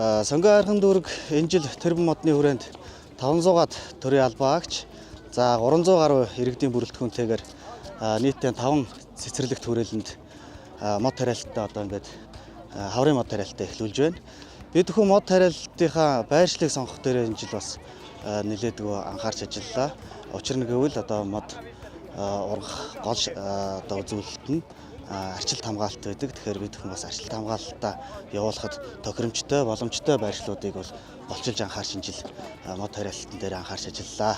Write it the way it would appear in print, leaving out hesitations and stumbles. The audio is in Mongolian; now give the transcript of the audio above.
Сонгон архан дүүрэг энэ жил тэрбум модны хүрээнд 500-аад төрийн албаа агч, за 300 гаруй иргэдийн бүрэлдэхүүнтэйгээр нийтдээ 5 цэцэрлэгт хүрээлэнд мод тариалтаа одоо ингээд хаврын мод тариалтаа эхлүүлж байна. Бид бүхэн мод тариалтынхаа байршлыг сонгох дээр энэ жил бас нэлээдгүй анхаарч ажиллалаа. Учир нь гэвэл одоо мод ургах гол одоо үзүүлэлт нь арчилт хамгаалалт байдаг. Тэгэхээр бид бүхэн бас арчилт хамгаалалтаа явуулахад тохиромжтой, боломжтой байршлуудыг бол голчилж анхаарч энэ жил мод тариалтан дээр анхаарч ажиллалаа.